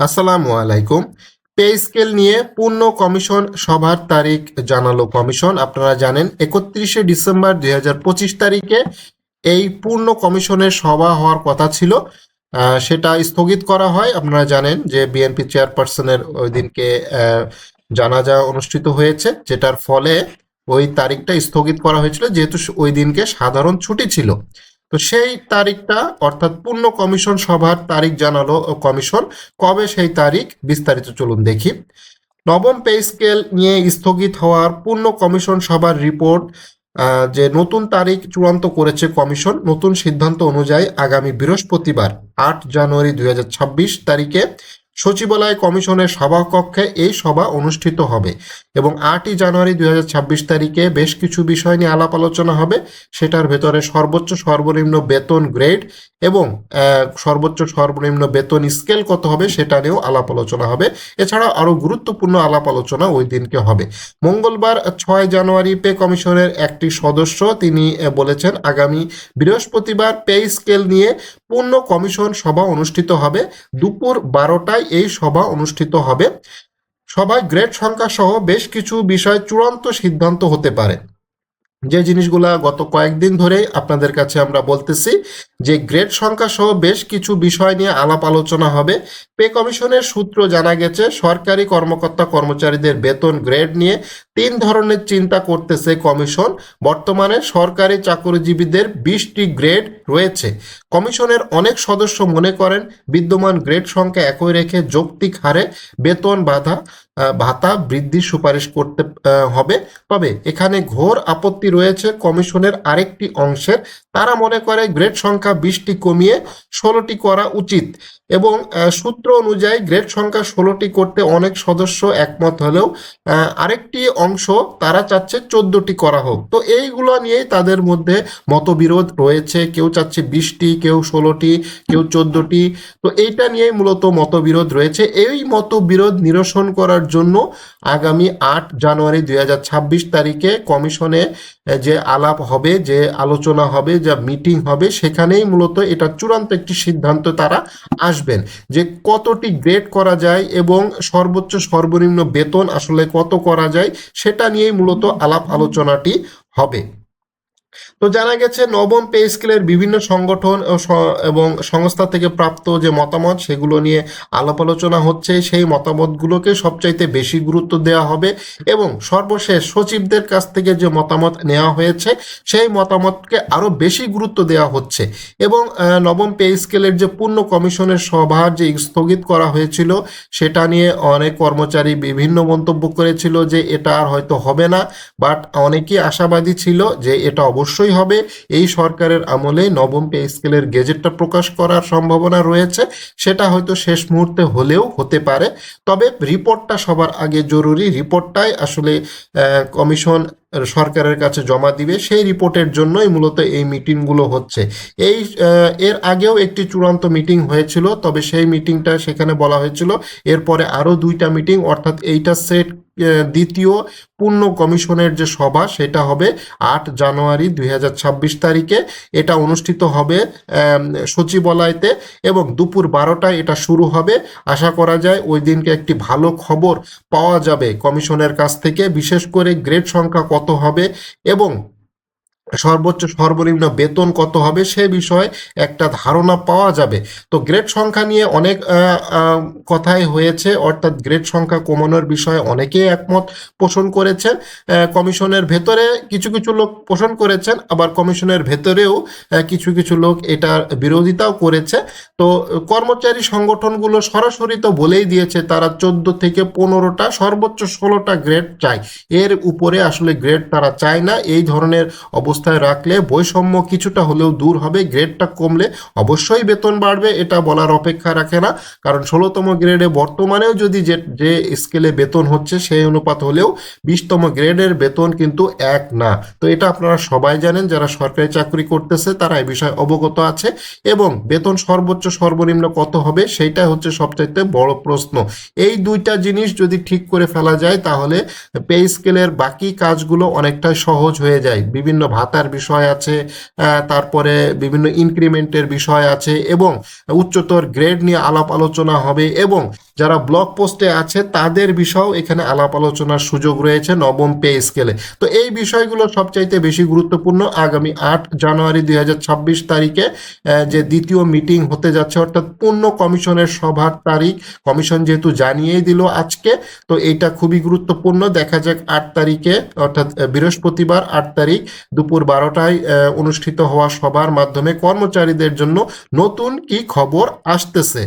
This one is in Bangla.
আসসালামু আলাইকুম। পে স্কেল নিয়ে পূর্ণ কমিশন সভার তারিখ জানালো কমিশন। আপনারা জানেন 31শে ডিসেম্বর 2025 তারিখে এই পূর্ণ কমিশনের সভা হওয়ার কথা ছিল। সেটা স্থগিত করা হয়। আপনারা জানেন যে বিএনপি চেয়ারপারসনের ওই দিনকে জানাজা অনুষ্ঠিত হয়েছে, যেটার ফলে ওই তারিখটা স্থগিত করা হয়েছিল, যেহেতু ওই দিনকে সাধারণ ছুটি ছিল। তো সেই তারিখটা অর্থাৎ পূর্ণ কমিশন সভার তারিখ জানালো কমিশন। কবে সেই তারিখ বিস্তারিত চলুন দেখি। নবম পে স্কেল নিয়ে স্থগিত হওয়ার পূর্ণ কমিশন সভার রিপোর্ট যে নতুন তারিখ চূড়ান্ত করেছে কমিশন। নতুন সিদ্ধান্ত অনুযায়ী আগামী বৃহস্পতিবার 8 জানুয়ারি 2026 তারিখে সচিবালয় কমিশনের সভাকক্ষে এই সভা অনুষ্ঠিত হবে এবং 8ই জানুয়ারি 2026 তারিখে বেশ কিছু বিষয় নিয়ে আলাপ আলোচনা হবে। সেটার ভেতরে সর্বোচ্চ সর্বনিম্ন বেতন গ্রেড এবং সর্বোচ্চ সর্বনিম্ন বেতন স্কেল কত হবে সেটা নিয়েও আলাপ আলোচনা হবে। এছাড়া আরও গুরুত্বপূর্ণ আলাপ আলোচনা ওই দিনকে হবে। মঙ্গলবার 6 জানুয়ারি পে কমিশনের একটি সদস্য তিনি বলেছেন আগামী বৃহস্পতিবার পে স্কেল নিয়ে পূর্ণ কমিশন সভা অনুষ্ঠিত হবে। দুপুর 12টায় এই সভা অনুষ্ঠিত হবে। সভায় গ্রেড সংখ্যা সহ বেশ কিছু বিষয় চূড়ান্ত সিদ্ধান্ত হতে পারে। যে জিনিসগুলা গত কয়েকদিন ধরেই আপনাদের কাছে আমরা বলতেছি যে গ্রেড সংখ্যা সহ বেশ কিছু বিষয় নিয়ে আলাপ আলোচনা হবে। পে কমিশনের সূত্র জানা গেছে সরকারি কর্মকর্তা কর্মচারীদের বেতন গ্রেড নিয়ে 3 ধরনের চিন্তা করতেছে কমিশন। বর্তমানে সরকারি চাকরিজীবীদের 20টি গ্রেড রয়েছে। কমিশনের অনেক সদস্য মনে করেন বিদ্যমান গ্রেড সংখ্যা একই রেখে যৌক্তিক হারে বেতন ভাতা বৃদ্ধির সুপারিশ করতে হবে। তবে এখানে ঘোর আপত্তি রয়েছে কমিশনের আরেকটি অংশের। তারা মনে করে গ্রেড সংখ্যা 20টি কমিয়ে 16টি করা উচিত এবং সূত্র অনুযায়ী গ্রেড সংখ্যা 16টি করতে অনেক সদস্য একমত হলেও আরেকটি অংশ তারা চাচ্ছে 14টি করা হোক। তো এইগুলো নিয়েই তাদের মধ্যে মতবিরোধ রয়েছে। কেউ চাচ্ছে 20টি, কেউ 16টি, কেউ 14টি। তো এইটা নিয়েই মূলত মতবিরোধ রয়েছে। এই মতবিরোধ নিরসন করার জন্য আগামী 8 জানুয়ারি 2026 তারিখে কমিশনে যে আলাপ হবে, যে আলোচনা হবে, যা মিটিং হবে, সেখানেই মূলত এটা চূড়ান্ত একটি সিদ্ধান্ত তারা আসবেন যে কতটি গ্রেড করা যায় এবং সর্বোচ্চ সর্বনিম্ন বেতন আসলে কত করা যায় সেটা নিয়েই মূলত আলাপ আলোচনাটি হবে। তো জানা গেছে নবম পে স্কেলের বিভিন্ন সংগঠন এবং সংস্থা থেকে প্রাপ্ত যে মতামত সেগুলো নিয়ে আলাপ আলোচনা হচ্ছে। সেই মতামতগুলোকে সবচাইতে বেশি গুরুত্ব দেওয়া হবে এবং সর্বশেষ সচিবদের কাছ থেকে যে মতামত নেওয়া হয়েছে সেই মতামতকে আরও বেশি গুরুত্ব দেওয়া হচ্ছে এবং নবম পে স্কেলের যে পূর্ণ কমিশনের সভা যে স্থগিত করা হয়েছিল সেটা নিয়ে অনেক কর্মচারী বিভিন্ন মন্তব্য করেছিল যে এটা আর হয়তো হবে না, বাট অনেকেই আশাবাদী ছিল যে এটা অবশ্যই হবে। এই সরকারের আমলে নবম পে স্কেলের গেজেটটা প্রকাশ করার সম্ভাবনা রয়েছে। সেটা হয়তো শেষ মুহূর্তে হলেও হতে পারে। তবে রিপোর্টটা সবার আগে জরুরি। রিপোর্টটাই আসলে কমিশন সরকারের কাছে জমা দিবে। সেই রিপোর্টের জন্যই মূলত এই মিটিংগুলো হচ্ছে। এর আগেও একটি চূড়ান্ত মিটিং হয়েছিল, তবে সেই মিটিংটা সেখানে বলা হয়েছিল এরপরে আরও 2টা মিটিং, অর্থাৎ এইটা সেট দ্বিতীয় পূর্ণ কমিশনের যে সভা সেটা হবে 8 জানুয়ারি 2026 তারিখে। এটা অনুষ্ঠিত হবে সচিবালয়তে এবং দুপুর 12টায় এটা শুরু হবে। আশা করা যায় ওই দিনকে একটি ভালো খবর পাওয়া যাবে কমিশনের কাছ থেকে, বিশেষ করে গ্রেড সংখ্যা কত হবে এবং সর্বোচ্চ সর্বনিম্ন বেতন কত হবে সে বিষয়ে একটা ধারণা পাওয়া যাবে। তো গ্রেড সংখ্যা নিয়ে অনেক কথাই হয়েছে, অর্থাৎ গ্রেড সংখ্যা কমানোর বিষয়ে অনেকেই একমত পোষণ করেছেন। কমিশনের ভেতরে কিছু কিছু লোক পোষণ করেছেন, আবার কমিশনের ভেতরেও কিছু কিছু লোক এটার বিরোধিতাও করেছে। তো কর্মচারী সংগঠনগুলো সরাসরি তো বলেই দিয়েছে তারা 14 থেকে 15টা সর্বোচ্চ 16টা গ্রেড চায়। এর উপরে আসলে গ্রেড তারা চায় না। এই ধরনের অবস্থায় রাখলে বৈষম্য কিছুটা হলেও দূর হবে। গ্রেডটা কমলে অবশ্যই বেতন বাড়বে, এটা বলার অপেক্ষা রাখে না। কারণ 16তম গ্রেডে বর্তমানেও যদি যে স্কেলে বেতন হচ্ছে সেই অনুপাত হলেও 20তম গ্রেডের বেতন কিন্তু এক না। তো এটা আপনারা সবাই জানেন, যারা সরকারি চাকরি করতেছে তারা এই বিষয়ে অবগত আছে। এবং বেতন সর্বোচ্চ সর্বনিম্ন কত হবে সেইটা হচ্ছে সবচাইতে বড় প্রশ্ন। এই 2টা জিনিস যদি ঠিক করে ফেলা যায় তাহলে পে স্কেলের বাকি কাজগুলো অনেকটাই সহজ হয়ে যায়। বিভিন্ন ভাতা ভাতার বিষয় আছে, তারপরে বিভিন্ন ইনক্রিমেন্টের বিষয় আছে এবং উচ্চতর গ্রেড নিয়ে আলাপ আলোচনা হবে এবং যারা ব্লক পোস্টে আছে তাদের বিষয়েও এখানে আলাপ আলোচনার সুযোগ রয়েছে নবম পে স্কেলে। তো এই বিষয়গুলো সবচাইতে বেশি গুরুত্বপূর্ণ। আগামী 8 জানুয়ারি 2026 তারিখে যে দ্বিতীয় মিটিং হতে যাচ্ছে, অর্থাৎ পূর্ণ কমিশনের সভার তারিখ কমিশন যেহেতু জানিয়েই দিল আজকে, তো এইটা খুবই গুরুত্বপূর্ণ। দেখা যাক 8 তারিখে অর্থাৎ বৃহস্পতিবার 8 তারিখ দুপুর 12টায় অনুষ্ঠিত হওয়া সভার মাধ্যমে কর্মচারীদের জন্য নতুন কি খবর আসতেছে।